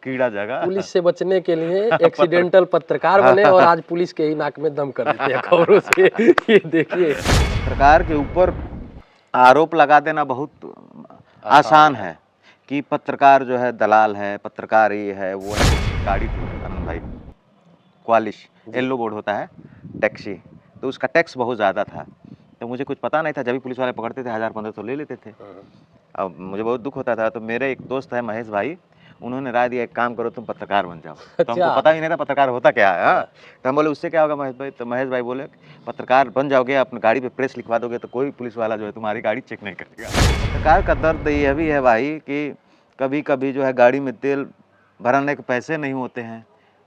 कीड़ा जगा। पुलिस से बचने के लिए एक्सीडेंटल पत्रकार बने और आज पुलिस के ही नाक में दम कर देते हैं खबरों से। ये देखिए, पत्रकार के ऊपर आरोप लगा देना बहुत आसान है कि पत्रकार जो है दलाल है, पत्रकार ये है वो है। गाड़ी थी आनंद भाई, क्वालिश येलो बोर्ड होता है टैक्सी, तो उसका टैक्स बहुत ज़्यादा था। तो मुझे कुछ पता नहीं था, जब भी पुलिस वाले पकड़ते थे 1000-1500 ले लेते थे। अब मुझे बहुत दुख होता था। तो मेरे एक दोस्त है महेश भाई, उन्होंने राय दिया एक काम करो तुम पत्रकार बन जाओ। तो हमको पता ही नहीं था पत्रकार होता क्या है। हाँ, तो हम बोले उससे क्या होगा महेश भाई? तो महेश भाई बोले पत्रकार बन जाओगे, अपनी गाड़ी पे प्रेस लिखवा दोगे तो कोई पुलिस वाला जो है तुम्हारी गाड़ी चेक नहीं करेगा। पत्रकार का दर्द यह भी है भाई कि कभी कभी जो है गाड़ी में तेल भराने के पैसे नहीं होते हैं,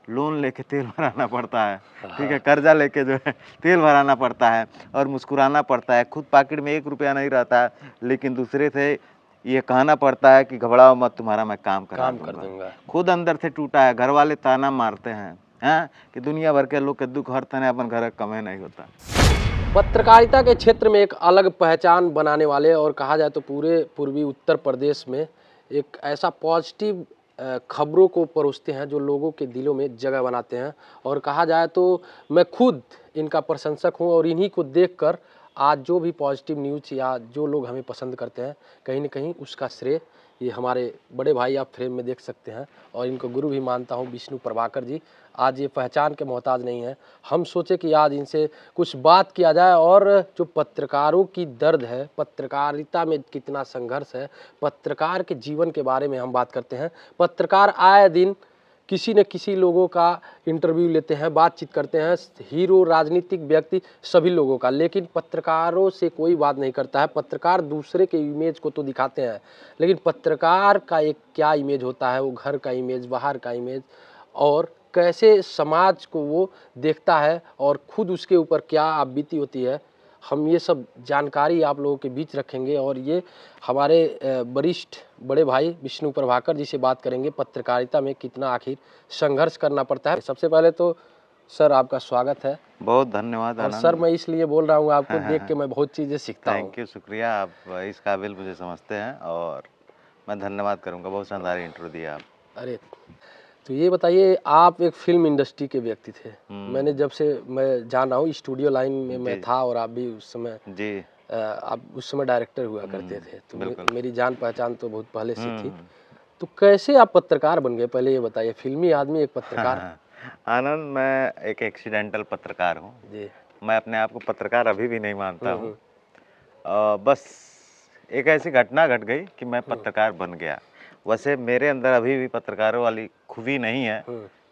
लोन लेके तेल भराना पड़ता है, ठीक है, कर्जा लेके जो है तेल भराना पड़ता है और मुस्कुराना पड़ता है। खुद पॉकेट में 1 रुपया नहीं रहता है, लेकिन दूसरे से ये कहना पड़ता है कि घबराओ मत, तुम्हारा मैं काम कर दूंगा। खुद अंदर से टूटा है, घर वाले ताना मारते हैं कि दुनिया भर के लोग के दुख हर तने अपन घर कमे नहीं होता। पत्रकारिता के क्षेत्र में एक अलग पहचान बनाने वाले और कहा जाए तो पूरे पूर्वी उत्तर प्रदेश में एक ऐसा पॉजिटिव खबरों को परोसते हैं जो लोगों के दिलों में जगह बनाते हैं। और कहा जाए तो मैं खुद इनका प्रशंसक हूं और इन्हीं को देखकर आज जो भी पॉजिटिव न्यूज़ या जो लोग हमें पसंद करते हैं, कहीं ना कहीं उसका श्रेय ये हमारे बड़े भाई आप फ्रेम में देख सकते हैं और इनको गुरु भी मानता हूं, विष्णु प्रभाकर जी। आज ये पहचान के मोहताज नहीं है। हम सोचे कि आज इनसे कुछ बात किया जाए और जो पत्रकारों की दर्द है, पत्रकारिता में कितना संघर्ष है, पत्रकार के जीवन के बारे में हम बात करते हैं। पत्रकार आए दिन किसी न किसी लोगों का इंटरव्यू लेते हैं, बातचीत करते हैं, हीरो, राजनीतिक व्यक्ति, सभी लोगों का, लेकिन पत्रकारों से कोई बात नहीं करता है। पत्रकार दूसरे के इमेज को तो दिखाते हैं, लेकिन पत्रकार का एक क्या इमेज होता है, वो घर का इमेज, बाहर का इमेज और कैसे समाज को वो देखता है और खुद उसके ऊपर क्या आप बीती होती है, हम ये सब जानकारी आप लोगों के बीच रखेंगे। और ये हमारे वरिष्ठ बड़े भाई विष्णु प्रभाकर जी से बात करेंगे, पत्रकारिता में कितना आखिर संघर्ष करना पड़ता है। सबसे पहले तो सर आपका स्वागत है। बहुत धन्यवाद। और सर मैं इसलिए बोल रहा हूँ आपको देख के मैं बहुत चीज़ें सीखता हूँ। थैंक यू, शुक्रिया, आप इस काबिल मुझे समझते हैं और मैं धन्यवाद करूँगा, बहुत शानदार इंटरव्यू दिया आप। अरे तो ये बताइए, आप एक फिल्म इंडस्ट्री के व्यक्ति थे। मैंने जब से मैं जान रहा हूँ स्टूडियो लाइन में मैं था और आप भी उस समय जी आप उस समय डायरेक्टर हुआ करते थे, तो मेरी जान पहचान तो बहुत पहले से थी। तो कैसे आप पत्रकार बन गए, पहले ये बताइए। फिल्मी आदमी एक पत्रकार। आनंद, मैं एक एक्सीडेंटल पत्रकार हूँ जी। मैं अपने आप को पत्रकार अभी भी नहीं मानता हूँ। बस एक ऐसी घटना घट गई कि मैं पत्रकार बन गया। वैसे मेरे अंदर अभी भी पत्रकारों वाली खूबी नहीं है,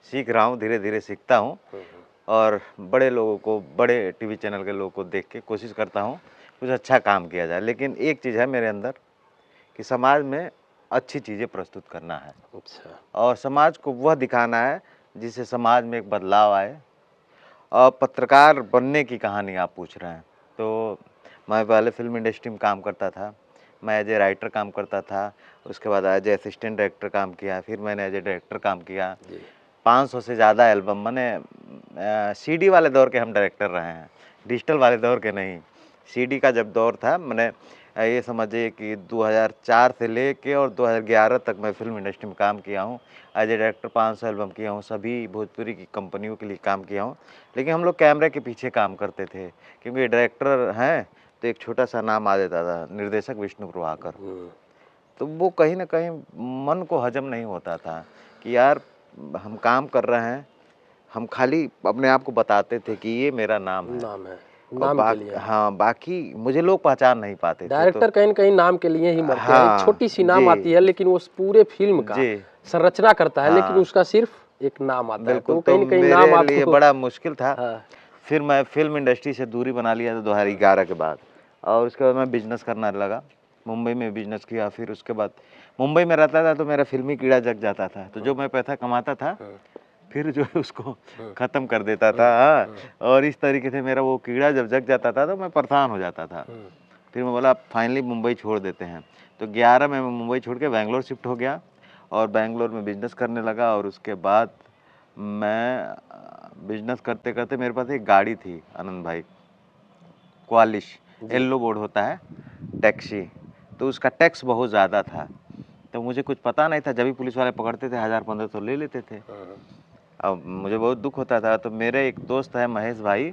सीख रहा हूँ, धीरे धीरे सीखता हूँ और बड़े लोगों को, बड़े टीवी चैनल के लोगों को देख के कोशिश करता हूँ कुछ अच्छा काम किया जाए। लेकिन एक चीज़ है मेरे अंदर कि समाज में अच्छी चीज़ें प्रस्तुत करना है। अच्छा। और समाज को वह दिखाना है जिससे समाज में एक बदलाव आए। और पत्रकार बनने की कहानी आप पूछ रहे हैं, तो मैं पहले फिल्म इंडस्ट्री में काम करता था। मैं एज ए राइटर काम करता था, उसके बाद एज ए असिस्टेंट डायरेक्टर काम किया, फिर मैंने एज ए डायरेक्टर काम किया। 500 से ज़्यादा एल्बम, मैंने सीडी वाले दौर के हम डायरेक्टर रहे हैं, डिजिटल वाले दौर के नहीं। सीडी का जब दौर था, मैंने ये समझिए कि 2004 से लेके और 2011 तक मैं फिल्म इंडस्ट्री में काम किया हूँ। एज ए डायरेक्टर 500 एल्बम किया हूँ, सभी भोजपुरी की कंपनियों के लिए काम किया हूँ। लेकिन हम लोग कैमरे के पीछे काम करते थे, क्योंकि डायरेक्टर हैं तो एक छोटा सा नाम आ जाता था, निर्देशक विष्णु प्रभाकर। तो वो कहीं ना कहीं मन को हजम नहीं होता था कि यार हम काम कर रहे हैं, हम खाली अपने आप को बताते थे कि ये मेरा नाम है, नाम के लिए। हाँ, बाकी मुझे लोग पहचान नहीं पाते थे। डायरेक्टर कहीं न कहीं नाम के लिए ही मरते हैं। एक छोटी सी नाम आती है, लेकिन वो पूरे फिल्म का संरचना करता है, लेकिन उसका सिर्फ एक नाम आता है। तो कहीं न कहीं नाम आपको लिए बड़ा मुश्किल था। फिर मैं फिल्म इंडस्ट्री से दूरी बना लिया था 2011 के बाद, और उसके बाद मैं बिजनेस करने लगा। मुंबई में बिजनेस किया, फिर उसके बाद मुंबई में रहता था तो मेरा फिल्मी कीड़ा जग जाता था, तो जो मैं पैसा कमाता था फिर जो है उसको ख़त्म कर देता था। और इस तरीके से मेरा वो कीड़ा जब जग जाता था तो मैं परेशान हो जाता था। फिर मैं बोला फाइनली मुंबई छोड़ देते हैं। तो 11 में मैं मुंबई छोड़ के बेंगलोर शिफ्ट हो गया और बेंगलोर में बिजनेस करने लगा। और उसके बाद मैं बिजनेस करते करते, मेरे पास एक गाड़ी थी आनंद भाई, क्वालिश येलो बोर्ड होता है टैक्सी, तो उसका टैक्स बहुत ज़्यादा था। तो मुझे कुछ पता नहीं था, जब भी पुलिस वाले पकड़ते थे 1000-1500 ले लेते थे। अब मुझे बहुत दुख होता था, तो मेरे एक दोस्त है महेश भाई,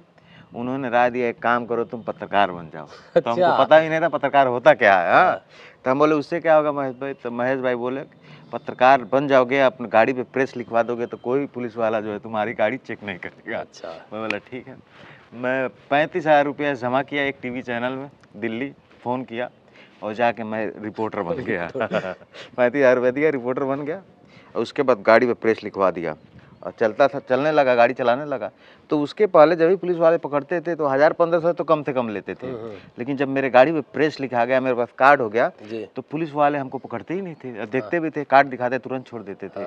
उन्होंने राय दिया एक काम करो तुम पत्रकार बन जाओ। तो हमको अच्छा। पता ही नहीं था पत्रकार होता क्या है। हाँ, तो हम बोले उससे क्या होगा महेश भाई? तो महेश भाई बोले पत्रकार बन जाओगे, अपनी गाड़ी पे प्रेस लिखवा दोगे तो कोई पुलिस वाला जो है तुम्हारी गाड़ी चेक नहीं करेगा। अच्छा। मैं बोला ठीक है। मैं 35,000 रुपया जमा किया एक टीवी चैनल में दिल्ली, फ़ोन किया और जाके मैं रिपोर्टर बन गया। 35,000 रुपया दिया, रिपोर्टर बन गया और उसके बाद गाड़ी पे प्रेस लिखवा दिया और चलता था, चलने लगा, गाड़ी चलाने लगा। तो उसके पहले जब भी पुलिस वाले पकड़ते थे तो 1000-1500 तो कम से कम लेते थे, लेकिन जब मेरे गाड़ी पे प्रेस लिखा गया, मेरे पास कार्ड हो गया, तो पुलिस वाले हमको पकड़ते ही नहीं थे, देखते भी थे, कार्ड दिखाते तुरंत छोड़ देते थे।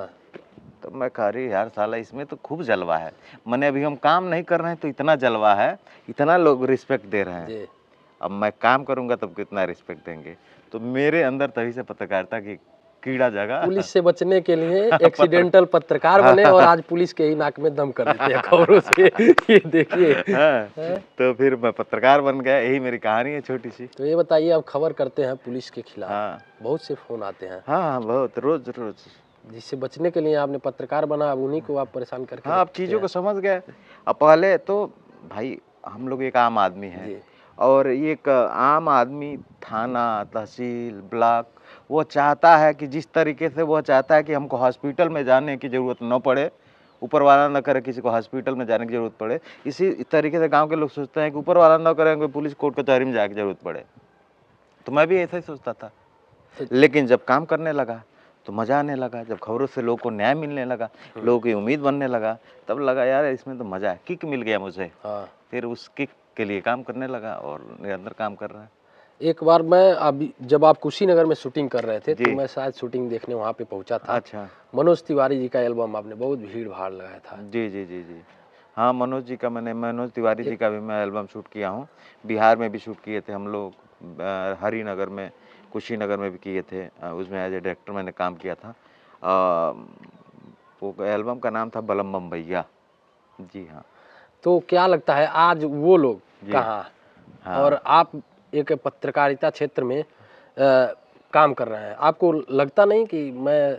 तो मैं कह रही यार साला इसमें तो खूब जलवा है, मैंने अभी हम काम नहीं कर रहे हैं तो इतना जलवा है, इतना लोग रिस्पेक्ट दे रहे हैं, अब मैं काम करूंगा तब कितना रिस्पेक्ट देंगे। तो मेरे अंदर तभी से पत्रकारिता की कीड़ा जगा। पुलिस से बचने के लिए एक्सीडेंटल पत्रकार बने और आज पुलिस के ही नाक में दम कर देते हैं खबरों से। ये देखिए। तो फिर मैं पत्रकार बन गया, यही मेरी कहानी है छोटी सी। तो ये बताइए, अब खबर करते हैं पुलिस के खिलाफ। हाँ, बहुत से फोन आते हैं। हाँ बहुत, रोज रोज। जिससे बचने के लिए आपने पत्रकार बना, अब उन्हीं को आप परेशान करके हाँ, अब चीज़ों को समझ गए। अब पहले तो भाई हम लोग एक आम आदमी हैं और एक आम आदमी थाना, तहसील, ब्लॉक, वो चाहता है कि जिस तरीके से वो चाहता है कि हमको हॉस्पिटल में जाने की ज़रूरत न पड़े, ऊपर वाला न करे किसी को हॉस्पिटल में जाने की ज़रूरत पड़े, इसी तरीके से गांव के लोग सोचते हैं कि ऊपर वाला न करे कोई पुलिस कोर्ट कचहरी में जाके ज़रूरत पड़े। तो मैं भी ऐसा ही सोचता था, लेकिन जब काम करने लगा तो मज़ा आने लगा, जब खबरों से लोगों को न्याय मिलने लगा, लोगों की उम्मीद बनने लगा, तब लगा यार इसमें तो मज़ा है, किक मिल गया मुझे। फिर उस किक के लिए काम करने लगा और निरंतर काम कर रहा है। एक बार मैं अभी जब आप कुशीनगर में शूटिंग कर रहे थे तो मैं शायद शूटिंग देखने वहाँ पे पहुँचा था। अच्छा। मनोज तिवारी जी का एल्बम आपने बहुत भीड़ भाड़ लगाया था। जी जी जी जी। हाँ, मनोज जी का मनोज तिवारी जी का भी मैं एल्बम शूट किया हूँ। बिहार में भी शूट किए थे हम लोग, हरिनगर में, कुशीनगर में भी किए थे। उसमें एज ए डायरेक्टर मैंने काम किया था। वो एल्बम का नाम था बलम बम भैया। जी हाँ। तो क्या लगता है आज वो लोग कहाँ? हाँ। और आप एक पत्रकारिता क्षेत्र में काम कर रहे हैं, आपको लगता नहीं कि मैं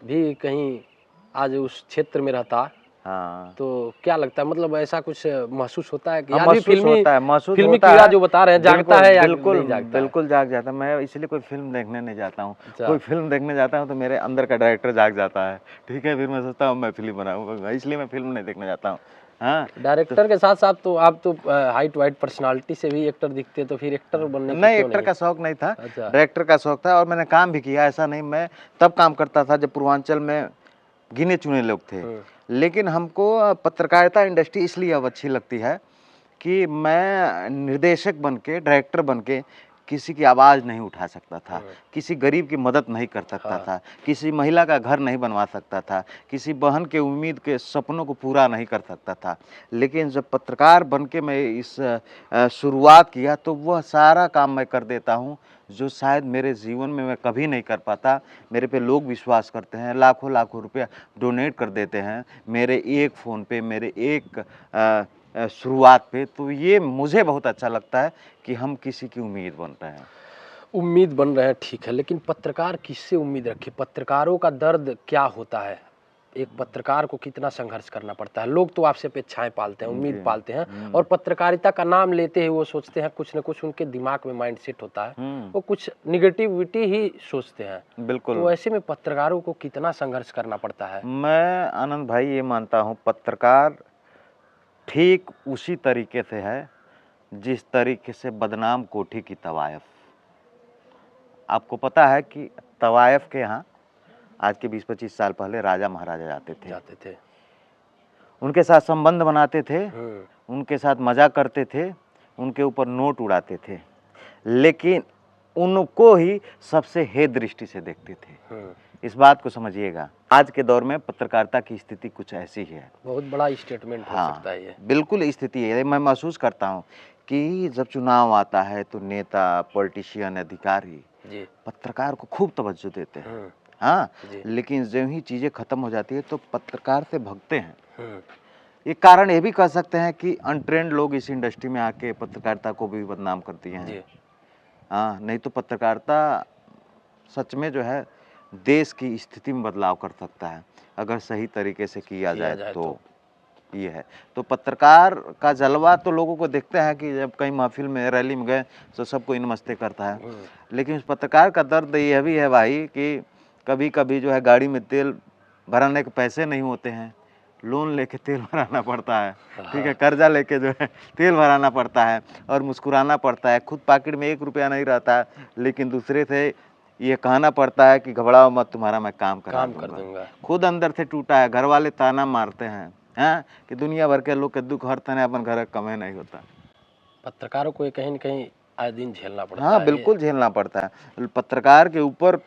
भी कहीं आज उस क्षेत्र में रहता? हाँ। तो क्या लगता है, मतलब ऐसा कुछ महसूस होता है कि आज भी फिल्मी कीड़ा जो बता रहे हैं जागता है या नहीं जागता? बिल्कुल जाग जाता है। मैं इसलिए कोई फिल्म देखने नहीं जाता हूँ। कोई फिल्म देखने जाता हूँ तो मेरे अंदर का डायरेक्टर जाग जाता है, ठीक है, फिर मैं सोचता हूँ मैं फिल्म बनाऊंगा, इसलिए मैं फिल्म नहीं देखने जाता हूँ। हाँ, डायरेक्टर के साथ साथ तो आप तो हाइट वाइट पर्सनालिटी से भी एक्टर दिखते, तो फिर एक्टर बनने की नहीं, एक्टर का शौक नहीं था, डायरेक्टर का शौक था और मैंने काम भी किया, ऐसा नहीं। मैं तब काम करता था जब पूर्वांचल में गिने चुने लोग थे, लेकिन हमको पत्रकारिता इंडस्ट्री इसलिए अब अच्छी लगती है कि मैं निर्देशक बन के, डायरेक्टर बन के किसी की आवाज़ नहीं उठा सकता था, किसी गरीब की मदद नहीं कर सकता था, किसी महिला का घर नहीं बनवा सकता था, किसी बहन के उम्मीद के सपनों को पूरा नहीं कर सकता था। लेकिन जब पत्रकार बन के मैं इस शुरुआत किया तो वह सारा काम मैं कर देता हूँ जो शायद मेरे जीवन में मैं कभी नहीं कर पाता। मेरे पे लोग विश्वास करते हैं, लाखों लाखों रुपया डोनेट कर देते हैं मेरे एक फ़ोन पे, मेरे एक शुरुआत पे। तो ये मुझे बहुत अच्छा लगता है कि हम किसी की उम्मीद बन रहे हैं। उम्मीद बन रहे हैं, ठीक है, लेकिन पत्रकार किससे उम्मीद रखे? पत्रकारों का दर्द क्या होता है? एक पत्रकार को कितना संघर्ष करना पड़ता है? लोग तो आपसे अपेक्षाएं पालते हैं, उम्मीद पालते हैं और पत्रकारिता का नाम लेते ही वो सोचते हैं, कुछ न कुछ उनके दिमाग में माइंडसेट होता है, वो कुछ निगेटिविटी ही सोचते हैं। बिल्कुल। तो ऐसे में पत्रकारों को कितना संघर्ष करना पड़ता है? मैं आनंद भाई ये मानता हूँ, पत्रकार ठीक उसी तरीके से है जिस तरीके से बदनाम कोठी की तवायफ। आपको पता है कि तवायफ के यहाँ आज के 20-25 साल पहले राजा महाराजा जाते थे, उनके साथ संबंध बनाते थे, उनके साथ मजाक करते थे, उनके ऊपर नोट उड़ाते थे, लेकिन उनको ही सबसे हे दृष्टि से देखते थे। इस बात को समझिएगा। आज के दौर में पत्रकारिता की स्थिति कुछ ऐसी ही है। बहुत बड़ा स्टेटमेंट हो सकता है ये। बिल्कुल स्थिति है। मैं महसूस करता हूँ कि जब चुनाव आता है तो नेता, पॉलिटिशियन, अधिकारी पत्रकार को खूब तवज्जो देते हैं, हाँ, लेकिन जो ही चीजें खत्म हो जाती है तो पत्रकार से भगते हैं। एक कारण ये भी कह सकते हैं कि अनट्रेंड लोग इस इंडस्ट्री में आके पत्रकारिता को भी बदनाम करती हैं। हाँ, नहीं तो पत्रकारिता सच में जो है देश की स्थिति में बदलाव कर सकता है अगर सही तरीके से किया जाए तो ये है। तो पत्रकार का जलवा तो लोगों को देखते हैं कि जब कहीं महफिल में रैली में गए तो सबको नमस्ते करता है, लेकिन उस पत्रकार का दर्द यह भी है भाई कि कभी कभी जो है गाड़ी में तेल भराने के पैसे नहीं होते हैं, लोन लेके तेल भराना पड़ता है, ठीक है, कर्जा लेके जो है तेल भराना पड़ता है और मुस्कुराना पड़ता है। खुद पॉकेट में 1 रुपया नहीं रहता है, लेकिन दूसरे से ये कहना पड़ता है कि घबराओ मत, तुम्हारा मैं काम कर दूंगा। खुद अंदर से टूटा है, घर वाले ताना मारते हैं कि दुनिया भर के लोग के दुख हर तने अपन घर कमे नहीं होता। पत्रकारों को कहीं न कहीं आए दिन झेलना पड़ता है। हाँ, बिल्कुल झेलना पड़ता है। पत्रकार के ऊपर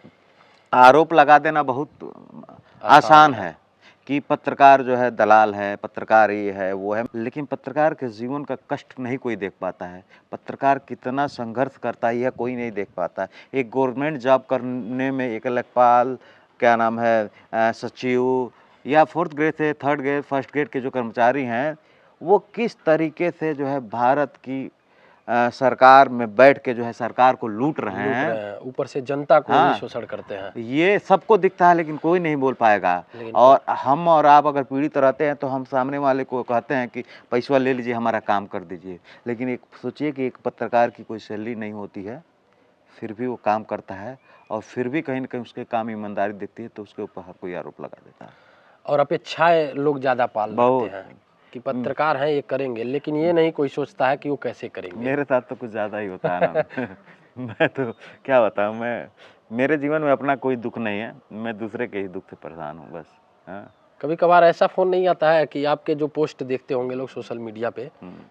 आरोप लगा देना बहुत आसान है कि पत्रकार जो है दलाल है, पत्रकार ये है वो है, लेकिन पत्रकार के जीवन का कष्ट नहीं कोई देख पाता है। पत्रकार कितना संघर्ष करता है यह कोई नहीं देख पाता है। एक गवर्नमेंट जॉब करने में एक लेखपाल, क्या नाम है, सचिव या 4th ग्रेड से 3rd ग्रेड 1st ग्रेड के जो कर्मचारी हैं, वो किस तरीके से जो है भारत की सरकार में बैठ के जो है सरकार को लूट रहे हैं, ऊपर से जनता को भी शोषण करते हैं। ये सबको दिखता है लेकिन कोई नहीं बोल पाएगा। और हम और आप अगर पीड़ित रहते हैं तो हम सामने वाले को कहते हैं कि पैसा ले लीजिए, हमारा काम कर दीजिए, लेकिन एक सोचिए कि एक पत्रकार की कोई सैलरी नहीं होती है, फिर भी वो काम करता है और फिर भी कहीं ना कहीं उसके काम ईमानदारी दिखती है तो उसके ऊपर हर कोई आरोप लगा देता है। और अपेक्षाएं लोग ज़्यादा पाल लेते हैं कि पत्रकार हैं ये करेंगे, लेकिन ये नहीं कोई सोचता है कि वो कैसे करेंगे। मेरे साथ तो कुछ ज़्यादा ही होता है ना। मैं तो क्या बताऊँ, मेरे जीवन में अपना कोई दुख नहीं है, मैं दूसरे के ही दुख से परेशान हूँ बस। हाँ, कभी कभार ऐसा फ़ोन नहीं आता है कि आपके जो पोस्ट देखते होंगे लोग सोशल मीडिया पे,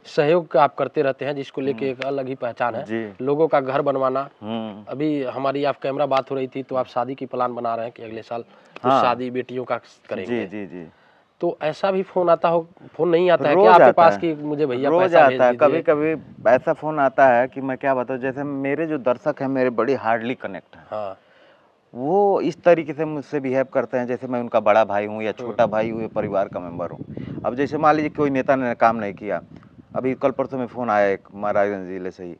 सहयोग आप करते रहते हैं जिसको लेके एक अलग ही पहचान है, लोगों का घर बनवाना। अभी हमारी आप कैमरा बात हो रही थी तो आप शादी की प्लान बना रहे हैं कि अगले साल कुछ शादी बेटियों का करेंगे। जी। तो ऐसा भी फोन आता हो? फोन नहीं आता है क्या आपके पास कि मुझे भैया पैसा भेज दीजिए? कभी कभी ऐसा फोन आता है कि मैं क्या बताऊं, जैसे मेरे जो दर्शक हैं मेरे बड़ी हार्डली कनेक्ट हैं। हाँ, वो इस तरीके से मुझसे बिहेव करते हैं जैसे मैं उनका बड़ा भाई हूँ या छोटा भाई हूँ या परिवार का मेंबर हूँ। अब जैसे मान लीजिए कोई नेता ने काम नहीं किया, अभी कल परसों में फ़ोन आया एक महाराजगंज जिले से ही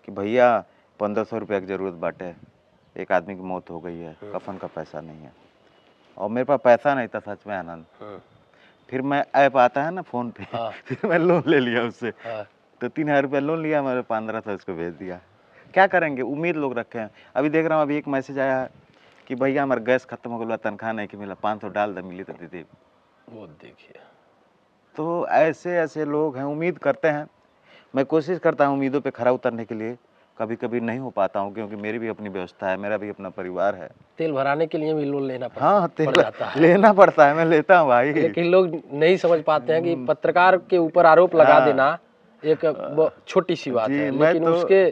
कि भैया 1500 रुपये की ज़रूरत बाटे, एक आदमी की मौत हो गई है, कफन का पैसा नहीं है। और मेरे पास पैसा नहीं था सच में आनंद। फिर मैं ऐप आता है ना फ़ोन पे, फिर मैं लोन ले लिया उससे, तो 3000 रुपया लोन लिया, मैंने 1500 उसको भेज दिया। क्या करेंगे, उम्मीद लोग रखे हैं। अभी देख रहा हूँ अभी एक मैसेज आया है कि भैया हमारा गैस खत्म हो गया, तनख्वाह नहीं कि मिला, 500 डाल दे, मिली तो दे दे। वो देखिए, तो ऐसे ऐसे लोग हैं, उम्मीद करते हैं। मैं कोशिश करता हूँ उम्मीदों पे खरा उतरने के लिए, कभी कभी नहीं हो पाता हूँ क्योंकि मेरी भी अपनी व्यवस्था है, मेरा भी अपना परिवार है। तेल भराने के लिए भी लोन लेना पड़ता हाँ, तेल लेना पड़ता है, मैं लेता हूँ भाई। लेकिन लोग नहीं समझ पाते हैं कि पत्रकार के ऊपर आरोप लगा देना एक छोटी सी बात है, लेकिन उसके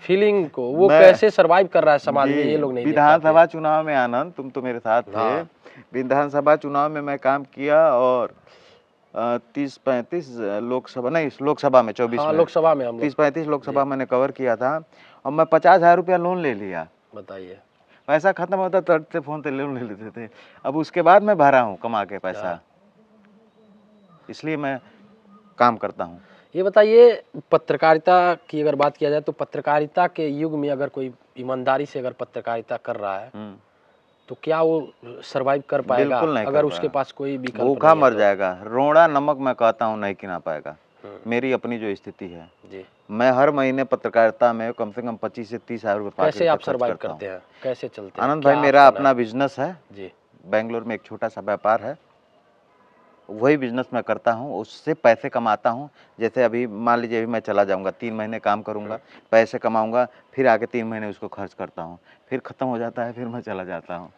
फीलिंग को वो कैसे सरवाइव कर रहा है समाज में, ये लोग नहीं देख पाते। विधानसभा चुनाव में आनंद, तुम तो मेरे साथ थे। विधानसभा चुनाव में मैं काम किया और 30-35 लोकसभा नहीं, लोकसभा में 24 में, लोकसभा में 30-35 लोकसभा मैंने कवर किया था और मैं 50,000 रुपया लोन ले लिया। बताइए, पैसा खत्म होता तट से फोन पे लोन ले लेते थे। अब उसके बाद मैं भरा हूँ कमा के पैसा, इसलिए मैं काम करता हूँ। ये बताइए, पत्रकारिता की अगर बात किया जाए तो पत्रकारिता के युग में अगर कोई ईमानदारी से अगर पत्रकारिता कर रहा है तो क्या वो सरवाइव कर पाएगा? अगर उसके पास कोई विकल्प भूखा मर जाएगा, रोड़ा नमक मैं कहता हूँ नहीं गिना पाएगा। मेरी अपनी जो स्थिति है जी, मैं हर महीने पत्रकारिता में कम से कम 25 से 30 हजार रुपये। कैसे आप सरवाइव करते हैं, कैसे चलते हैं? आनंद भाई, मेरा अपना बिजनेस है जी, बेंगलोर में एक छोटा सा व्यापार है, वही बिजनेस मैं करता हूँ, उससे पैसे कमाता हूँ। जैसे अभी मान लीजिए अभी मैं चला जाऊँगा, 3 महीने काम करूँगा, पैसे कमाऊँगा, फिर आगे 3 महीने उसको खर्च करता हूँ, फिर ख़त्म हो जाता है, फिर मैं चला जाता हूँ।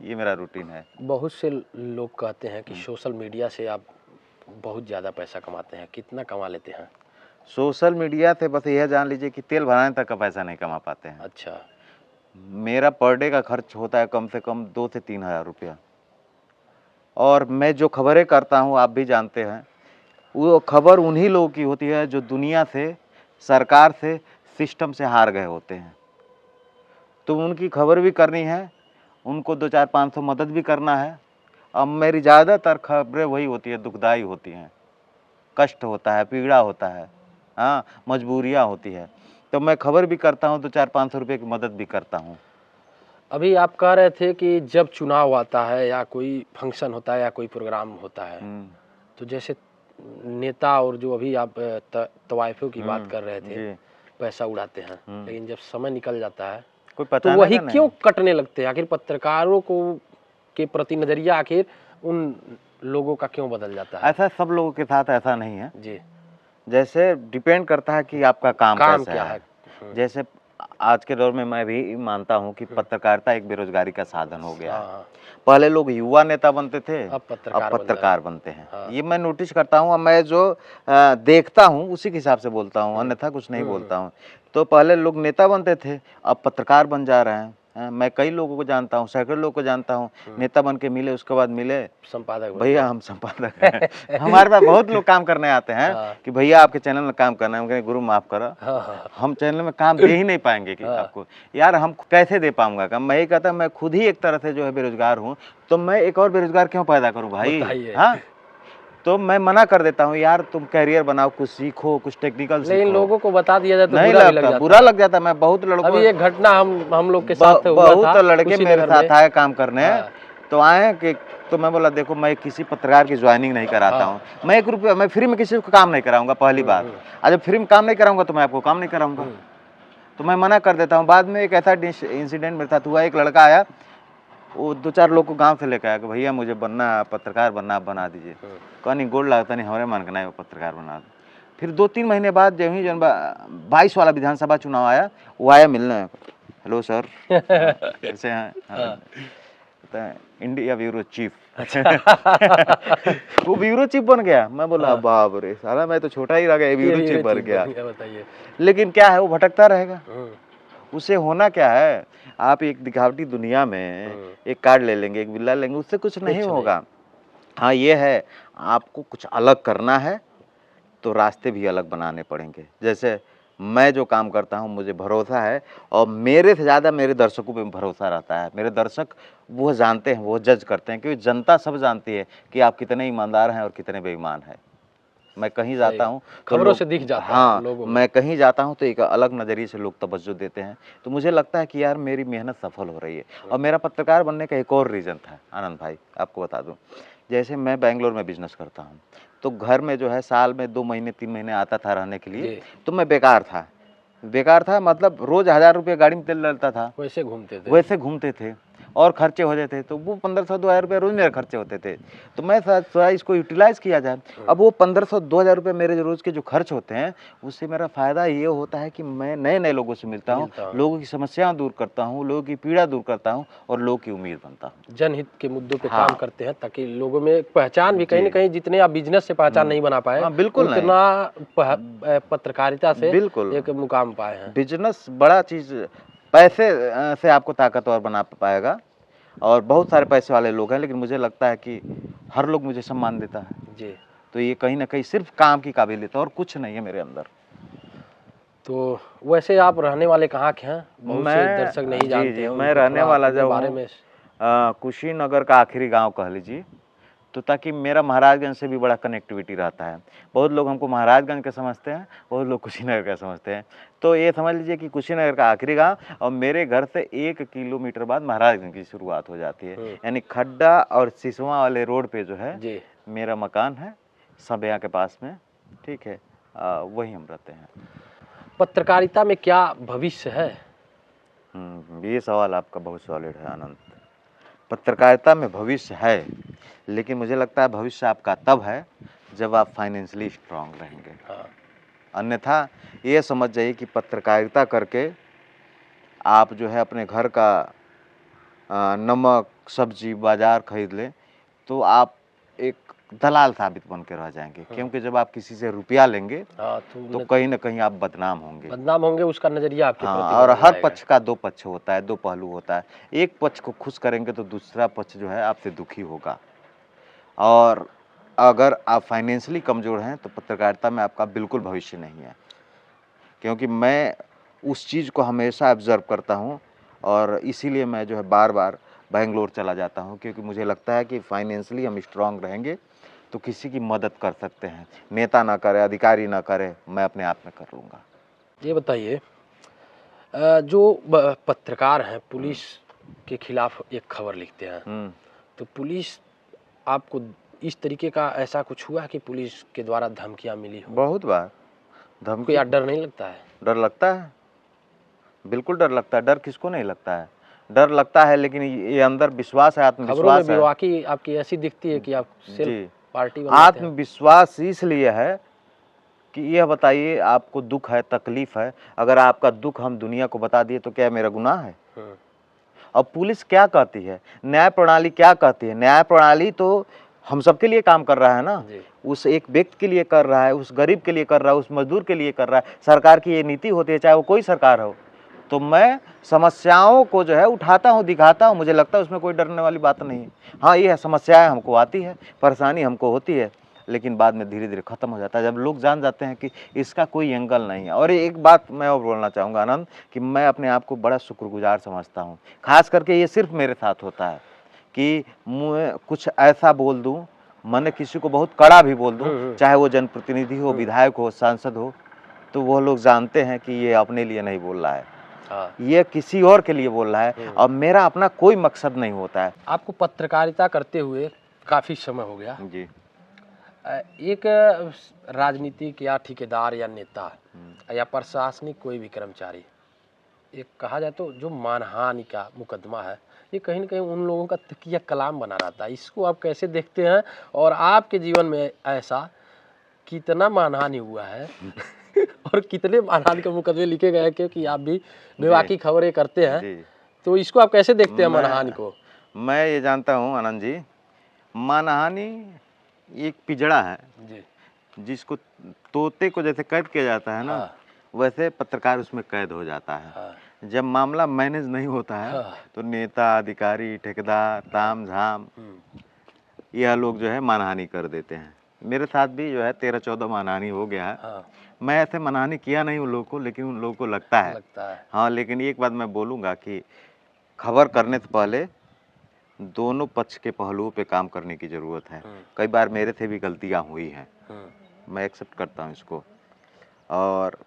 ये मेरा रूटीन है। बहुत से लोग कहते हैं कि सोशल मीडिया से आप बहुत ज़्यादा पैसा कमाते हैं, कितना कमा लेते हैं? सोशल मीडिया से बस यह जान लीजिए कि तेल भराने तक का पैसा नहीं कमा पाते हैं। अच्छा, मेरा पर डे का खर्च होता है कम से कम 2 से 3 हज़ार रुपया, और मैं जो खबरें करता हूँ आप भी जानते हैं, वो खबर उन्हीं लोगों की होती है जो दुनिया से, सरकार से, सिस्टम से हार गए होते हैं। तो उनकी खबर भी करनी है, उनको 2-4-500 मदद भी करना है। अब मेरी ज़्यादातर खबरें वही होती है, दुखदाई होती हैं, कष्ट होता है, पीड़ा होता है, हाँ, मजबूरियाँ होती है। तो मैं खबर भी करता हूँ, 2-4-500 रुपये की मदद भी करता हूँ। अभी आप कह रहे थे कि जब चुनाव आता है या कोई फंक्शन होता है या कोई प्रोग्राम होता है, तो जैसे नेता और जो अभी आप तवाइफों की बात कर रहे थे, पैसा उड़ाते हैं, लेकिन जब समय निकल जाता है कोई पता तो वही क्यों कटने लगते हैं? आखिर पत्रकारों को के प्रति नजरिया आखिर उन लोगों का क्यों बदल जाता है? ऐसा सब लोगों के साथ ऐसा नहीं है जी। जैसे डिपेंड करता है कि आपका काम कैसा क्या है। जैसे आज के दौर में मैं भी मानता हूँ कि पत्रकारिता एक बेरोजगारी का साधन हो गया है। पहले लोग युवा नेता बनते थे, अब पत्रकार बनते हैं। ये मैं नोटिस करता हूँ, मैं जो देखता हूँ उसी के हिसाब से बोलता हूँ, अन्यथा कुछ नहीं बोलता हूँ। तो पहले लोग नेता बनते थे, अब पत्रकार बन जा रहे हैं। मैं कई लोगों को जानता हूँ, सैकड़ों लोगों को जानता हूँ, नेता बन के मिले, उसके बाद मिले संपादक, भैया हम संपादक हैं। हमारे पास बहुत लोग काम करने आते हैं कि भैया आपके चैनल में काम करना है। हम कहें गुरु माफ करो, हम चैनल में काम दे ही नहीं पाएंगे कि आपको। यार हम कैसे दे पाऊंगा काम? मैं ही कहता, मैं खुद ही एक तरह से जो है बेरोजगार हूँ, तो मैं एक और बेरोजगार क्यों पैदा करूँ भाई? हाँ, तो मैं मना कर देता हूँ, यार तुम कैरियर बनाओ, कुछ सीखो, कुछ टेक्निकल सीखो। लेकिन लोगों को बता दिया जाए तो नहीं लगता, बुरा लग जाता। मैं बहुत लड़कों, अभी एक घटना हम लोग के साथ हुआ था, बहुत लड़के मेरे साथ आए काम करने, तो आए कि तो मैं बोला देखो मैं किसी पत्रकार की ज्वाइनिंग नहीं कराता हूँ, मैं 1 रुपया मैं फ्री में किसी को काम नहीं कराऊंगा, पहली बात। और जब फ्री में काम नहीं कराऊंगा तो मैं आपको काम नहीं कराऊंगा, तो मैं मना कर देता हूँ। बाद में एक ऐसा इंसिडेंट मेरे साथ हुआ, एक लड़का आया, वो 2-4 लोग को गांव से लेकर आया कि भैया मुझे बनना पत्रकार बनना, आप बना दीजिए। कहा नहीं गोड़ लगता नहीं, हमारे मन का नहीं, वो पत्रकार बना दो। फिर 2-3 महीने बाद जब ही 22 वाला विधानसभा चुनाव आया, वो आया मिलने। हेलो सर, कैसे हैं? India bureau chief. वो ब्यूरो चीफ बन गया। मैं बोला बाप रे साला, मैं तो छोटा ही रह गया, ब्यूरो चीफ बन गया। लेकिन क्या है, वो भटकता रहेगा। उसे होना क्या है, आप एक दिखावटी दुनिया में एक कार ले लेंगे, एक विला लेंगे, उससे कुछ नहीं होगा। हाँ ये है, आपको कुछ अलग करना है तो रास्ते भी अलग बनाने पड़ेंगे। जैसे मैं जो काम करता हूँ, मुझे भरोसा है, और मेरे से ज़्यादा मेरे दर्शकों पे भरोसा रहता है। मेरे दर्शक वो जानते हैं, वो जज करते हैं, क्योंकि जनता सब जानती है कि आप कितने ईमानदार हैं और कितने बेईमान हैं। मैं कहीं जाता हूँ खबरों से दिख जाता है लोगों में। मैं कहीं जाता हूँ तो एक अलग नज़रिए से लोग तवज्जो देते हैं, तो मुझे लगता है कि यार मेरी मेहनत सफल हो रही है। और मेरा पत्रकार बनने का एक और रीज़न था आनंद भाई, आपको बता दूँ। जैसे मैं बेंगलोर में बिजनेस करता हूँ, तो घर में जो है साल में 2 महीने 3 महीने आता था रहने के लिए, तो मैं बेकार था, मतलब रोज 1000 रुपये गाड़ी में तेल डलता था, वैसे घूमते थे और खर्चे हो जाते, तो वो 1500-2000 रुपये रोज मेरे खर्चे होते थे। तो मैं सोचा इसको यूटिलाइज किया जाए। अब वो 1500-2000 रुपये मेरे जो रोज के जो खर्च होते हैं, उससे मेरा फायदा ये होता है कि मैं नए नए लोगों से मिलता हूँ, लोगों की समस्याएं दूर करता हूँ, लोगों की पीड़ा दूर करता हूँ और लोगों की उम्मीद बनता हूँ। जनहित के मुद्दों पे काम करते हैं, ताकि लोगों में पहचान भी कहीं न कहीं, जितने आप बिजनेस से पहचान नहीं बना पाए, बिल्कुल उतना पत्रकारिता से बिल्कुल एक मुकाम पाए हैं। बिजनेस बड़ा चीज, पैसे से आपको ताकतवर बना पाएगा, और बहुत सारे पैसे वाले लोग हैं, लेकिन मुझे लगता है कि हर लोग मुझे सम्मान देता है जी। तो ये कहीं ना कहीं सिर्फ काम की काबिलियत है और कुछ नहीं है मेरे अंदर। तो वैसे आप रहने वाले कहाँ के हैं? बहुत से दर्शक नहीं जानते हैं। मैं रहने वाला जो बारे में कुशीनगर का आखिरी गांव कह लीजिए, तो ताकि मेरा महाराजगंज से भी बड़ा कनेक्टिविटी रहता है। बहुत लोग हमको महाराजगंज का समझते हैं, बहुत लोग कुशीनगर का समझते हैं, तो ये समझ लीजिए कि कुशीनगर का आखिरी गांव, और मेरे घर से 1 किलोमीटर बाद महाराजगंज की शुरुआत हो जाती है। यानी खड्डा और सिसवा वाले रोड पे जो है मेरा मकान है, सबया के पास में, ठीक है, वहीं हम रहते हैं। पत्रकारिता में क्या भविष्य है? ये सवाल आपका बहुत सॉलिड है आनंद। पत्रकारिता में भविष्य है, लेकिन मुझे लगता है भविष्य आपका तब है जब आप फाइनेंशियली स्ट्रांग रहेंगे। अन्यथा ये समझ जाइए कि पत्रकारिता करके आप जो है अपने घर का नमक सब्जी बाजार खरीद लें तो आप एक दलाल साबित बन के रह जाएंगे। क्योंकि जब आप किसी से रुपया लेंगे तो कहीं ना कहीं आप बदनाम होंगे, उसका नजरिया आपके प्रति। और हर पक्ष का 2 पक्ष होता है, 2 पहलू होता है। एक पक्ष को खुश करेंगे तो दूसरा पक्ष जो है आपसे दुखी होगा। और अगर आप फाइनेंशियली कमज़ोर हैं तो पत्रकारिता में आपका बिल्कुल भविष्य नहीं है, क्योंकि मैं उस चीज़ को हमेशा ऑब्जर्व करता हूँ, और इसीलिए मैं जो है बार बार बेंगलोर चला जाता हूँ, क्योंकि मुझे लगता है कि फाइनेंशियली हम स्ट्रांग रहेंगे तो किसी की मदद कर सकते हैं। नेता ना करे, अधिकारी ना करे, मैं अपने आप में कर लूँगा। ये बताइए, जो पत्रकार हैं, पुलिस के खिलाफ एक खबर लिखते हैं, तो पुलिस आपको इस तरीके का ऐसा कुछ हुआ कि पुलिस के द्वारा धमकियां मिली हो? बहुत बार कोई धमकी। डर नहीं लगता है? डर लगता है, बिल्कुल डर लगता है। डर किसको नहीं लगता है? डर लगता है, लेकिन ये अंदर विश्वास है, खबरों में आत्मविश्वास है। बेबाकी आपकी ऐसी दिखती है कि आप जी, सेल्फ पार्टी बन जाते हैं। आत्मविश्वास इसलिए है कि यह बताइए, आपको दुख है, तकलीफ है, अगर आपका दुख हम दुनिया को बता दिए तो क्या मेरा गुनाह है? अब पुलिस क्या कहती है, न्याय प्रणाली क्या कहती है? न्याय प्रणाली तो हम सबके लिए काम कर रहा है ना, उस एक व्यक्ति के लिए कर रहा है, उस गरीब के लिए कर रहा है, उस मजदूर के लिए कर रहा है। सरकार की ये नीति होती है, चाहे वो कोई सरकार हो। तो मैं समस्याओं को जो है उठाता हूँ, दिखाता हूँ, मुझे लगता है उसमें कोई डरने वाली बात नहीं है। हाँ, ये समस्याएं हमको आती है, परेशानी हमको होती है, लेकिन बाद में धीरे धीरे खत्म हो जाता है जब लोग जान जाते हैं कि इसका कोई एंगल नहीं है। और एक बात मैं और बोलना चाहूँगा आनंद, कि मैं अपने आप को बड़ा शुक्रगुजार समझता हूँ। खास करके ये सिर्फ मेरे साथ होता है कि मैं कुछ ऐसा बोल दूँ, मैंने किसी को बहुत कड़ा भी बोल दूँ, चाहे वो जनप्रतिनिधि हो, विधायक हो, सांसद हो, तो वो लोग जानते हैं कि ये अपने लिए नहीं बोल रहा है, ये किसी और के लिए बोल रहा है, और मेरा अपना कोई मकसद नहीं होता है। आपको पत्रकारिता करते हुए काफ़ी समय हो गया जी। एक राजनीतिक या ठेकेदार या नेता या प्रशासनिक कोई भी कर्मचारी, एक कहा जाए तो जो मानहानि का मुकदमा है, ये कहीं ना कहीं उन लोगों का तकिया कलाम बना रहता है। इसको आप कैसे देखते हैं, और आपके जीवन में ऐसा कितना मानहानि हुआ है और कितने मानहानि के मुकदमे लिखे गए हैं, क्योंकि आप भी बेबाकी खबरें करते हैं, तो इसको आप कैसे देखते हैं मानहानि को? मैं ये जानता हूँ आनंद जी, मानहानि एक पिंजड़ा है जी, जिसको तोते को जैसे कैद किया जाता है ना, वैसे पत्रकार उसमें कैद हो जाता है। जब मामला मैनेज नहीं होता है तो नेता, अधिकारी, ठेकेदार, तामझाम, यह लोग जो है मानहानि कर देते हैं। मेरे साथ भी जो है 13-14 मानहानि हो गया है। मैं ऐसे मानहानि किया नहीं उन लोगों को, लेकिन उन लोगों को लगता है। हाँ, लेकिन एक बात मैं बोलूँगा कि खबर करने से पहले दोनों पक्ष के पहलुओं पे काम करने की ज़रूरत है। कई बार मेरे से भी गलतियाँ हुई हैं, मैं एक्सेप्ट करता हूँ इसको, और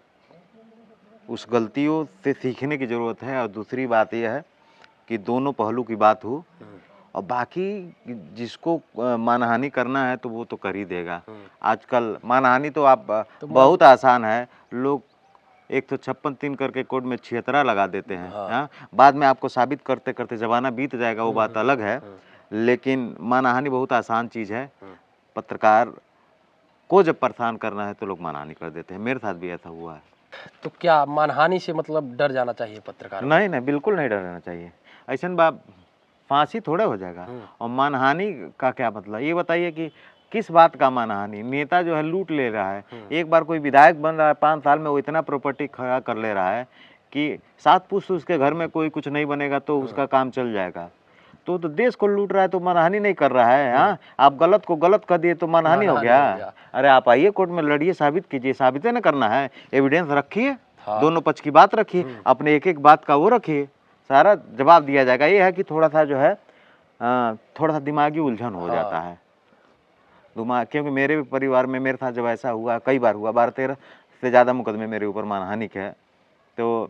उस गलतियों से सीखने की ज़रूरत है। और दूसरी बात यह है कि दोनों पहलू की बात हो, और बाकी जिसको मानहानि करना है तो वो तो कर ही देगा। आजकल मानहानि तो आप बहुत आसान है, लोग 156(3) करके कोर्ट में 76 लगा देते हैं। हाँ, बाद में आपको साबित करते करते ज़माना बीत जाएगा, वो बात अलग है, लेकिन मानहानि बहुत आसान चीज़ है। पत्रकार को जब परेशान करना है तो लोग मानहानि कर देते हैं, मेरे साथ भी ऐसा हुआ है। तो क्या मानहानि से मतलब डर जाना चाहिए पत्रकार? नहीं नहीं, बिल्कुल नहीं डरना चाहिए। ऐसा बात फांसी थोड़े हो जाएगा। और मानहानि का क्या मतलब, ये बताइए कि किस बात का मानहानि? नेता जो है लूट ले रहा है, एक बार कोई विधायक बन रहा है, 5 साल में वो इतना प्रॉपर्टी खड़ा कर ले रहा है कि 7 पुश्त उसके घर में कोई कुछ नहीं बनेगा तो उसका काम चल जाएगा। तो देश को लूट रहा है तो मानहानि नहीं कर रहा है। हाँ, आप गलत को गलत कर दिए तो मानहानि हो गया। अरे आप आइए कोर्ट में लड़िए, साबित कीजिए, साबित न करना है, एविडेंस रखिए, दोनों पक्ष की बात रखिए, अपने एक एक बात का वो रखिए, सारा जवाब दिया जाएगा। ये है कि थोड़ा सा जो है थोड़ा सा दिमागी उलझन हो जाता है दिमाग, क्योंकि मेरे भी परिवार में मेरे साथ जब ऐसा हुआ, कई बार हुआ, 12-13 से ज़्यादा मुकदमे मेरे ऊपर मानहानि के हैं, तो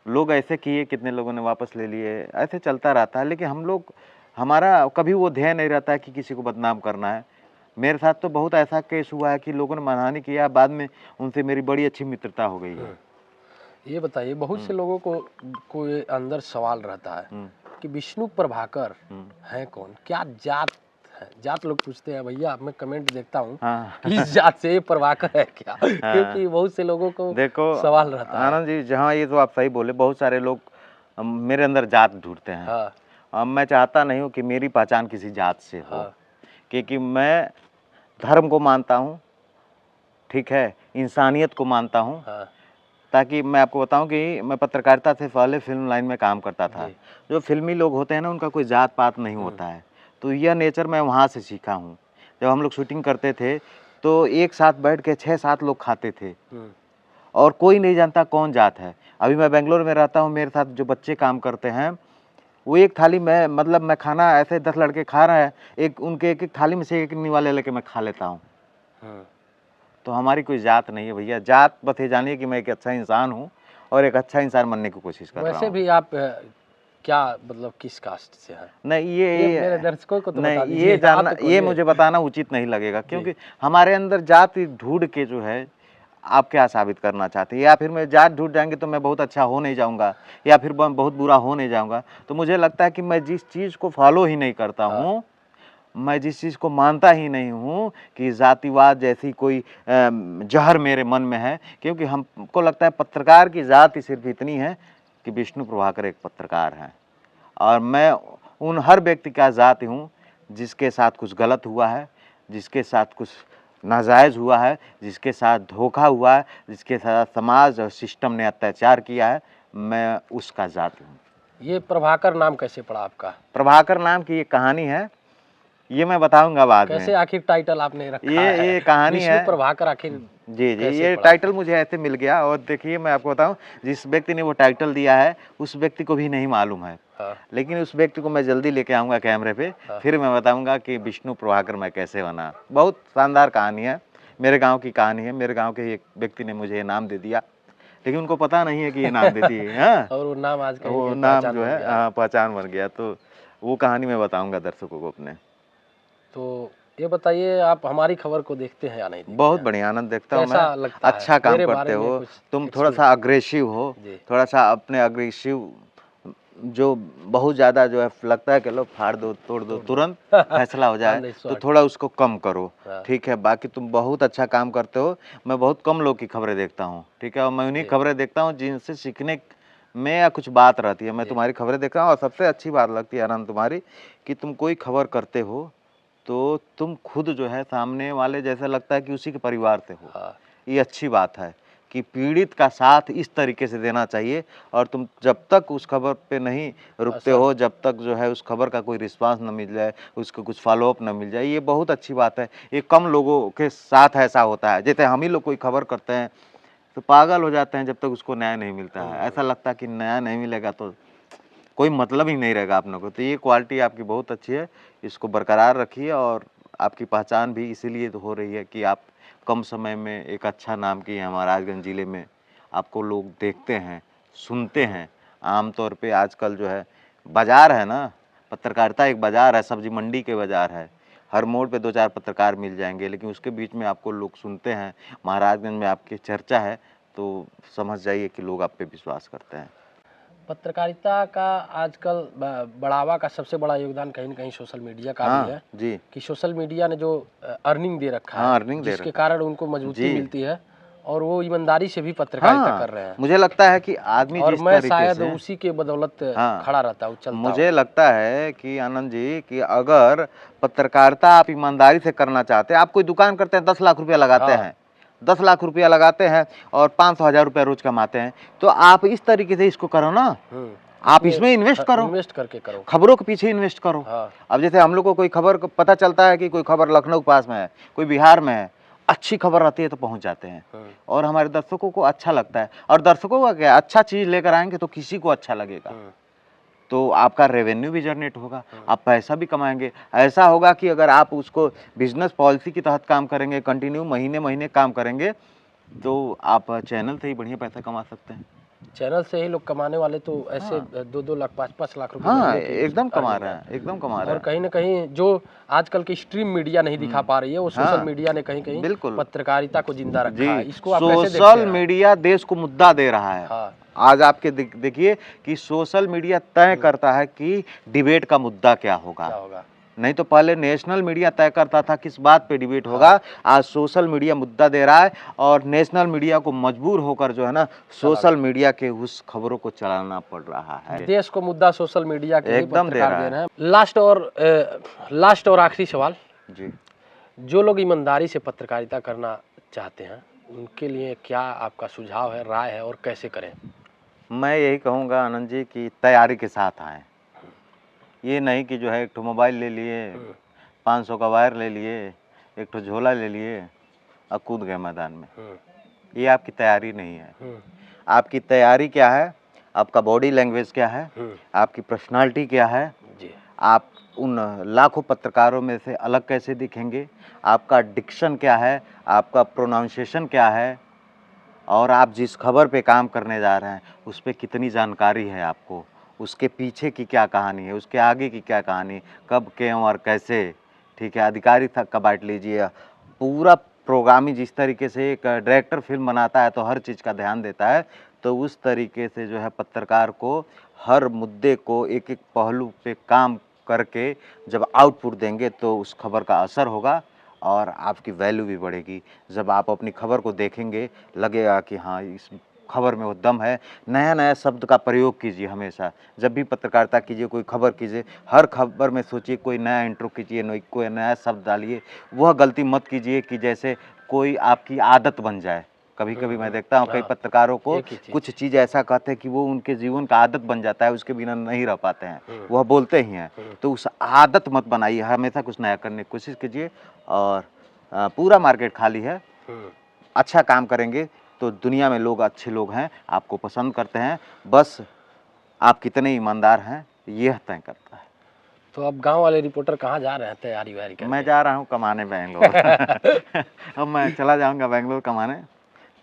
लोग ऐसे किए, कितने लोगों ने वापस ले लिए, ऐसे चलता रहता है। लेकिन हम लोग, हमारा कभी वो ध्येय नहीं रहता है कि किसी को बदनाम करना है। मेरे साथ तो बहुत ऐसा केस हुआ है कि लोगों ने मानहानि किया, बाद में उनसे मेरी बड़ी अच्छी मित्रता हो गई है। ये बताइए, बहुत से लोगों को अंदर सवाल रहता है कि विष्णु प्रभाकर हैं कौन, क्या जात है? जात लोग पूछते हैं, भैया मैं कमेंट देखता हूँ किस जात से ये प्रभाकर है क्या? क्योंकि बहुत से लोगों को देखो सवाल रहता है। आनंद जी, जहाँ ये तो आप सही बोले, बहुत सारे लोग मेरे अंदर जात ढूंढते हैं। मैं चाहता नहीं हूँ कि मेरी पहचान किसी जात से हो, क्योंकि मैं धर्म को मानता हूँ, ठीक है, इंसानियत को मानता हूँ। ताकि मैं आपको बताऊं कि मैं पत्रकारिता से पहले फिल्म लाइन में काम करता था। जो फिल्मी लोग होते हैं ना, उनका कोई जात पात नहीं होता है, तो यह नेचर मैं वहाँ से सीखा हूँ। जब हम लोग शूटिंग करते थे तो एक साथ बैठ के 6-7 लोग खाते थे, और कोई नहीं जानता कौन जात है। अभी मैं बेंगलोर में रहता हूँ, मेरे साथ जो बच्चे काम करते हैं, वो एक थाली में, मतलब मैं खाना ऐसे 10 लड़के खा रहे हैं, एक उनके एक थाली में से एक निवाले लेके मैं खा लेता हूँ। तो हमारी कोई जात नहीं है भैया। जात बस ये जानिए कि मैं एक अच्छा इंसान हूँ और एक अच्छा इंसान बनने की कोशिश कर रहा हूँ। वैसे भी आप क्या मतलब किस कास्ट से है? नहीं ये मेरे दर्शकों को तो बता नहीं, दीजिए। ये जानना, आप तो ये खोलिए। मुझे बताना उचित नहीं लगेगा, क्योंकि हमारे अंदर जाति ढूंढ के जो है आप क्या साबित करना चाहते हैं, या फिर मैं जात ढूंढ जाएंगे तो मैं बहुत अच्छा हो नहीं जाऊंगा, या फिर मैं बहुत बुरा हो नहीं जाऊंगा। तो मुझे लगता है कि मैं जिस चीज़ को फॉलो ही नहीं करता हूँ, मैं जिस चीज़ को मानता ही नहीं हूँ कि जातिवाद जैसी कोई जहर मेरे मन में है, क्योंकि हमको लगता है पत्रकार की जाति सिर्फ इतनी है कि विष्णु प्रभाकर एक पत्रकार हैं, और मैं उन हर व्यक्ति का जाति हूँ जिसके साथ कुछ गलत हुआ है, जिसके साथ कुछ नाजायज़ हुआ है, जिसके साथ धोखा हुआ है, जिसके साथ समाज और सिस्टम ने अत्याचार किया है, मैं उसका जाति हूँ। ये प्रभाकर नाम कैसे पड़ा आपका? प्रभाकर नाम की ये कहानी है, ये मैं बताऊंगा बाद में। कैसे आखिर टाइटल आपने रखा है? ये कहानी विष्णु है। प्रभाकर आखिर जी कैसे ये पड़ा? टाइटल मुझे ऐसे मिल गया, और देखिए मैं आपको बताऊं, जिस व्यक्ति ने वो टाइटल दिया है उस व्यक्ति को भी नहीं मालूम है। हाँ। लेकिन उस व्यक्ति को मैं जल्दी लेके आऊंगा कैमरे पे, फिर मैं बताऊंगा कि विष्णु प्रभाकर मैं कैसे बना। बहुत शानदार कहानी है, मेरे गाँव की कहानी है। मेरे गाँव के एक व्यक्ति ने मुझे ये नाम दे दिया, लेकिन उनको पता नहीं है कि ये नाम दे दिए। हाँ, और वो नाम आज कहीं वो के नाम पहचान जो बन है गया। पहचान बन गया। तो वो कहानी मैं बताऊंगा दर्शकों को अपने। तो ये बताइए, आप हमारी खबर को देखते हैं या नहीं देखते बहुत हैं? बढ़िया, आनंद देखता हूँ मैं। कैसा लगता है? अच्छा काम मेरे करते बारे में हो कुछ तुम, थोड़ा सा अग्रेसिव हो, जी। थोड़ा सा अपने अग्रेसिव जो बहुत ज़्यादा जो है लगता है कि लो फाड़ दो तोड़ दो तुरंत फैसला हो जाए, तो थोड़ा उसको कम करो, ठीक है। बाकी तुम बहुत अच्छा काम करते हो। मैं बहुत कम लोग की खबरें देखता हूँ, ठीक है, और मैं उन्हीं खबरें देखता हूँ जिनसे सीखने में या कुछ बात रहती है। मैं तुम्हारी खबरें देखता हूँ, और सबसे अच्छी बात लगती है आनंद तुम्हारी कि तुम कोई खबर करते हो तो तुम खुद जो है सामने वाले जैसा लगता है कि उसी के परिवार से हो। ये अच्छी बात है कि पीड़ित का साथ इस तरीके से देना चाहिए, और तुम जब तक उस खबर पे नहीं रुकते हो, जब तक जो है उस खबर का कोई रिस्पांस न मिल जाए, उसको कुछ फॉलोअप न मिल जाए, ये बहुत अच्छी बात है। ये कम लोगों के साथ ऐसा होता है। जैसे हम ही लोग कोई खबर करते हैं तो पागल हो जाते हैं जब तक उसको न्याय नहीं मिलता है। ऐसा लगता है कि न्याय नहीं मिलेगा तो कोई मतलब ही नहीं रहेगा आप लोगों को। तो ये क्वालिटी आपकी बहुत अच्छी है, इसको बरकरार रखिए, और आपकी पहचान भी इसीलिए तो हो रही है कि आप कम समय में एक अच्छा नाम किए हैं। महाराजगंज ज़िले में आपको लोग देखते हैं, सुनते हैं। आमतौर पे आजकल जो है बाज़ार है ना, पत्रकारिता एक बाज़ार है, सब्जी मंडी के बाज़ार है। हर मोड़ पे 2-4 पत्रकार मिल जाएंगे, लेकिन उसके बीच में आपको लोग सुनते हैं। महाराजगंज में आपकी चर्चा है, तो समझ जाइए कि लोग आप पे विश्वास करते हैं। पत्रकारिता का आजकल बढ़ावा का सबसे बड़ा योगदान कहीं न कहीं सोशल मीडिया का भी है जी, कि सोशल मीडिया ने जो अर्निंग दे रखा है, अर्निंग दे जिसके रखा है। कारण उनको मजबूती जी। मिलती है, और वो ईमानदारी से भी पत्रकारिता कर रहे हैं। मुझे लगता है कि आदमी और जिस मैं तरीके शायद से उसी के बदौलत खड़ा रहता हूँ, चलता मुझे हूँ। लगता है कि आनंद जी कि अगर पत्रकारिता आप ईमानदारी से करना चाहते हैं, आप कोई दुकान करते हैं 10 लाख रुपया लगाते हैं, 10 लाख रुपया लगाते हैं और 500,000 रुपया रोज कमाते हैं, तो आप इस तरीके से इसको करो ना, आप इसमें इन्वेस्ट करो, इन्वेस्ट करके करो, खबरों के पीछे इन्वेस्ट करो। अब जैसे हम लोग को कोई खबर पता चलता है कि कोई खबर लखनऊ के पास में है, कोई बिहार में है, अच्छी खबर आती है तो पहुंच जाते हैं, और हमारे दर्शकों को अच्छा लगता है। और दर्शकों का क्या, अच्छा चीज लेकर आएंगे तो किसी को अच्छा लगेगा, तो आपका रेवेन्यू भी जनरेट होगा, आप पैसा भी कमाएंगे। ऐसा होगा कि अगर आप उसको बिजनेस पॉलिसी के तहत काम करेंगे, कंटिन्यू महीने महीने काम करेंगे, तो आप चैनल से ही बढ़िया पैसा कमा सकते हैं। चैनल से ही लोग कमाने वाले तो ऐसे 2-2 लाख 5-5 लाख रुपए हाँ, महीने की एकदम कमा अर्निंग रहे है। हैं, एकदम कमा रहे और हैं। कहीं न कहीं जो आजकल की स्ट्रीम मीडिया नहीं दिखा पा रही है, वो सोशल मीडिया ने कहीं कहीं बिल्कुल पत्रकारिता को जिंदा रखा जी, है। इसको आप कैसे देखते सोशल हैं? मीडिया देश को मुद्दा दे रहा है। आज आपके देखिए कि सोशल मीडिया तय करता है कि डिबेट का मुद्दा क्या होगा। नहीं तो पहले नेशनल मीडिया तय करता था किस बात पे डिबेट होगा। आज सोशल मीडिया मुद्दा दे रहा है, और नेशनल मीडिया को मजबूर होकर जो है ना सोशल मीडिया के उस खबरों को चलाना पड़ रहा है। देश को मुद्दा सोशल मीडिया के एकदम दे रहा है। लास्ट और आखिरी सवाल जी, जो लोग ईमानदारी से पत्रकारिता करना चाहते हैं उनके लिए क्या आपका सुझाव है, राय है, और कैसे करें? मैं यही कहूँगा आनंद जी कि तैयारी के साथ आएँ। ये नहीं कि जो है एक ठो मोबाइल ले लिए, 500 का वायर ले लिए, एक ठो झोला ले लिए और कूद गए मैदान में। ये आपकी तैयारी नहीं है। आपकी तैयारी क्या है, आपका बॉडी लैंग्वेज क्या है, आपकी पर्सनालिटी क्या है, आप उन लाखों पत्रकारों में से अलग कैसे दिखेंगे, आपका डिक्शन क्या है, आपका प्रोनाउंसिएशन क्या है, और आप जिस खबर पे काम करने जा रहे हैं उस पे कितनी जानकारी है आपको, उसके पीछे की क्या कहानी है, उसके आगे की क्या कहानी, कब क्यों और कैसे, ठीक है, अधिकारी तक का बांट लीजिए, पूरा प्रोग्राम ही जिस तरीके से एक डायरेक्टर फिल्म बनाता है तो हर चीज़ का ध्यान देता है, तो उस तरीके से जो है पत्रकार को हर मुद्दे को एक एक पहलू पे काम करके जब आउटपुट देंगे तो उस खबर का असर होगा और आपकी वैल्यू भी बढ़ेगी। जब आप अपनी खबर को देखेंगे लगेगा कि हाँ, इस खबर में वो दम है। नया नया शब्द का प्रयोग कीजिए हमेशा, जब भी पत्रकारिता कीजिए, कोई खबर कीजिए, हर खबर में सोचिए कोई नया इंट्रो कीजिए, कोई नया शब्द डालिए। वह गलती मत कीजिए कि जैसे कोई आपकी आदत बन जाए। कभी कभी मैं देखता हूँ कई पत्रकारों को कुछ चीज़ ऐसा कहते हैं कि वो उनके जीवन का आदत बन जाता है, उसके बिना नहीं रह पाते हैं, वह बोलते ही हैं। तो उस आदत मत बनाइए, हमेशा कुछ नया करने की कोशिश कीजिए। और पूरा मार्केट खाली है, अच्छा काम करेंगे तो दुनिया में लोग अच्छे लोग हैं, आपको पसंद करते हैं, बस आप कितने ईमानदार हैं यह तय करता है। तो अब गांव वाले रिपोर्टर कहाँ जा रहे हैं तैयारी वैयारी करने? मैं जा रहा हूँ कमाने बेंगलोर। अब मैं चला जाऊँगा बेंगलोर कमाने,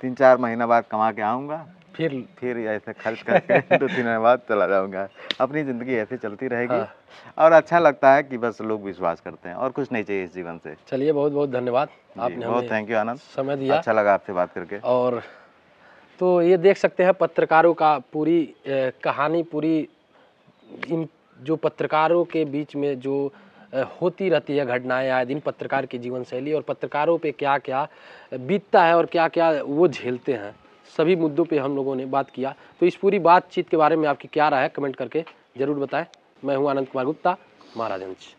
3-4 महीना बाद कमा के आऊँगा, फिर ऐसे खर्च करके 2-3 महीने बाद चला जाऊँगा। अपनी ज़िंदगी ऐसे चलती रहेगी। और अच्छा लगता है कि बस लोग विश्वास करते हैं और कुछ नहीं चाहिए इस जीवन से। चलिए, बहुत बहुत धन्यवाद, आपने बहुत थैंक यू आनंद, समय दिया, अच्छा लगा आपसे बात करके। और तो ये देख सकते हैं पत्रकारों का पूरी कहानी, पूरी इन जो पत्रकारों के बीच में जो होती रहती है घटनाएं आए दिन, पत्रकार की जीवन शैली और पत्रकारों पे क्या क्या बीतता है और क्या क्या वो झेलते हैं, सभी मुद्दों पे हम लोगों ने बात किया। तो इस पूरी बातचीत के बारे में आपकी क्या राय है, कमेंट करके ज़रूर बताएं। मैं हूं आनंद कुमार गुप्ता, महाराजगंज।